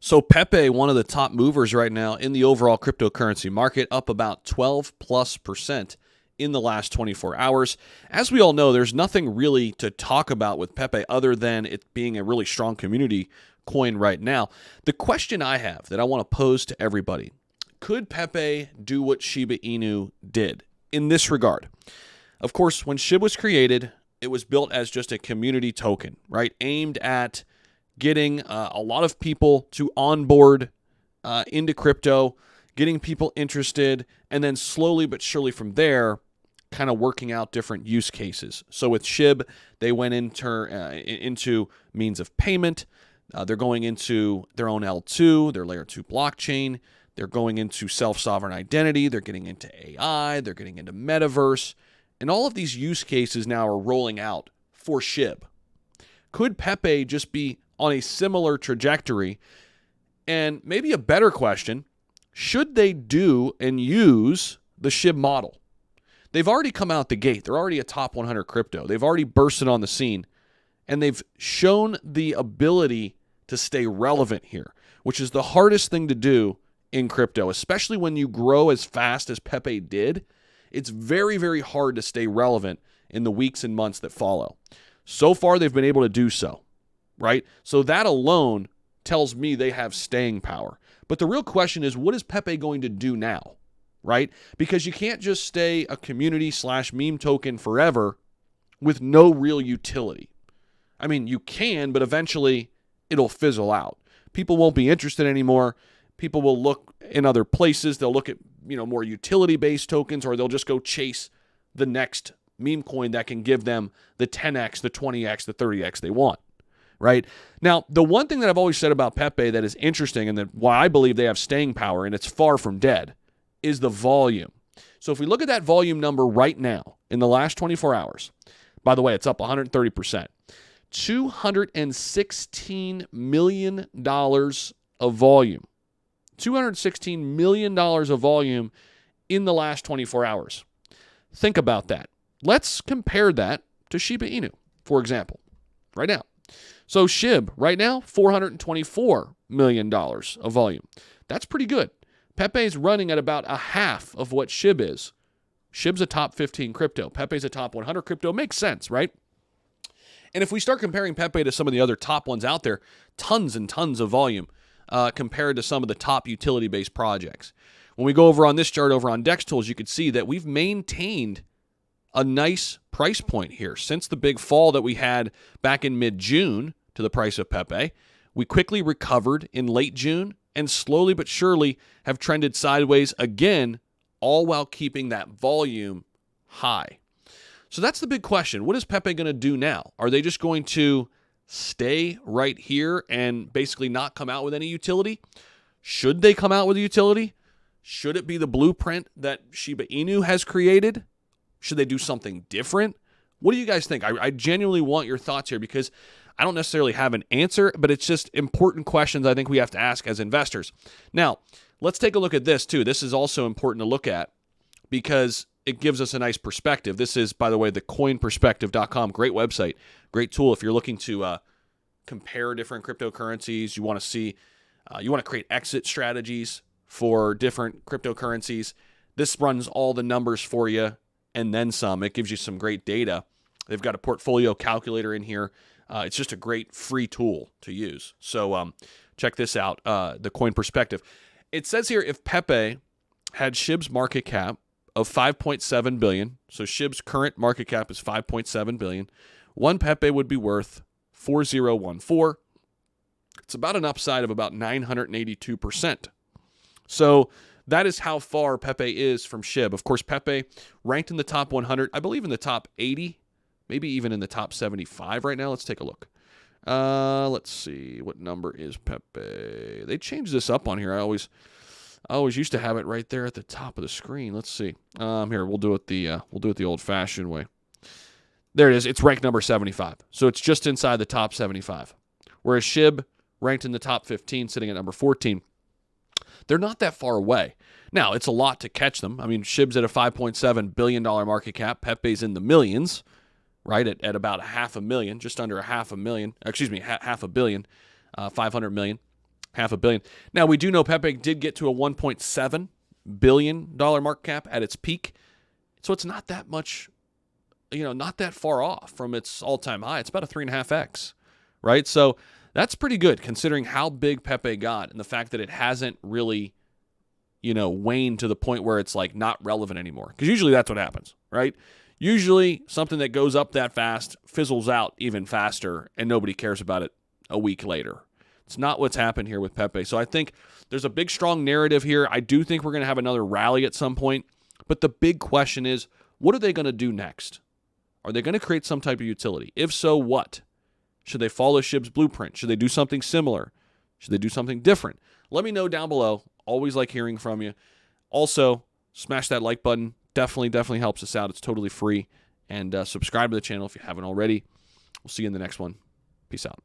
So Pepe, one of the top movers right now in the overall cryptocurrency market, up about 12+% in the last 24 hours. As we all know, there's nothing really to talk about with Pepe other than it being a really strong community coin right now. The question I have that I want to pose to everybody, could Pepe do what Shiba Inu did in this regard? Of course, when SHIB was created, it was built as just a community token, right? Aimed at getting a lot of people to onboard into crypto, getting people interested, and then slowly but surely from there, kind of working out different use cases. So with SHIB, they went into means of payment. They're going into their own L2, their layer 2 blockchain. They're going into self-sovereign identity. They're getting into AI. They're getting into metaverse. And all of these use cases now are rolling out for SHIB. Could Pepe just be on a similar trajectory? And maybe a better question, should they do and use the SHIB model? They've already come out the gate. They're already a top 100 crypto. They've already bursted on the scene, and they've shown the ability to stay relevant here, which is the hardest thing to do in crypto, especially when you grow as fast as Pepe did. It's very, very hard to stay relevant in the weeks and months that follow. So far, they've been able to do so, right? So that alone tells me they have staying power. But the real question is, what is Pepe going to do now, right? Because you can't just stay a community/meme token forever with no real utility. I mean, you can, but eventually it'll fizzle out. People won't be interested anymore. People will look in other places. They'll look at, more utility-based tokens, or they'll just go chase the next meme coin that can give them the 10x, the 20x, the 30x they want, right? Now, the one thing that I've always said about Pepe that is interesting and that why I believe they have staying power and it's far from dead is the volume. So if we look at that volume number right now in the last 24 hours, by the way, it's up 130%, $216 million of volume. $216 million of volume in the last 24 hours. Think about that. Let's compare that to Shiba Inu, for example, right now. So SHIB, right now, $424 million of volume. That's pretty good. Pepe's running at about a half of what SHIB is. SHIB's a top 15 crypto. Pepe's a top 100 crypto. Makes sense, right? And if we start comparing Pepe to some of the other top ones out there, tons and tons of volume compared to some of the top utility-based projects. When we go over on this chart over on Dex Tools, you can see that we've maintained a nice price point here. Since the big fall that we had back in mid-June to the price of Pepe, we quickly recovered in late June and slowly but surely have trended sideways again, all while keeping that volume high. So that's the big question. What is Pepe going to do now? Are they just going to stay right here and basically not come out with any utility? Should they come out with a utility? Should it be the blueprint that Shiba Inu has created? Should they do something different? What do you guys think? I genuinely want your thoughts here because I don't necessarily have an answer, but it's just important questions I think we have to ask as investors. Now, let's take a look at this too. This is also important to look at because it gives us a nice perspective. This is, by the way, the coinperspective.com. Great website, great tool if you're looking to compare different cryptocurrencies. You want to see, you want to create exit strategies for different cryptocurrencies. This runs all the numbers for you and then some. It gives you some great data. They've got a portfolio calculator in here. It's just a great free tool to use. So check this out, the Coin Perspective. It says here if Pepe had SHIB's market cap of 5.7 billion, so SHIB's current market cap is 5.7 billion, one Pepe would be worth 4014. It's about an upside of about 982%. So that is how far Pepe is from SHIB. Of course, Pepe ranked in the top 100, I believe in the top 80, maybe even in the top 75 right now. Let's take a look. Let's see. What number is Pepe? They changed this up on here. I always used to have it right there at the top of the screen. Let's see. Here, we'll do it the old-fashioned way. There it is. It's ranked number 75. So it's just inside the top 75. Whereas SHIB ranked in the top 15, sitting at number 14. They're not that far away. Now, it's a lot to catch them. I mean, SHIB's at a $5.7 billion market cap. Pepe's in the millions, right, at about $500 million, just under $500 million. Excuse me, $500 million, 500 million. $500 million. Now, we do know Pepe did get to a $1.7 billion market cap at its peak. So it's not that much, not that far off from its all-time high. It's about a 3.5x, right? So that's pretty good considering how big Pepe got and the fact that it hasn't really, waned to the point where it's like not relevant anymore. Because usually that's what happens, right? Usually something that goes up that fast fizzles out even faster and nobody cares about it a week later. It's not what's happened here with Pepe. So I think there's a big, strong narrative here. I do think we're going to have another rally at some point. But the big question is, what are they going to do next? Are they going to create some type of utility? If so, what? Should they follow SHIB's blueprint? Should they do something similar? Should they do something different? Let me know down below. Always like hearing from you. Also, smash that like button. Definitely helps us out. It's totally free. And subscribe to the channel if you haven't already. We'll see you in the next one. Peace out.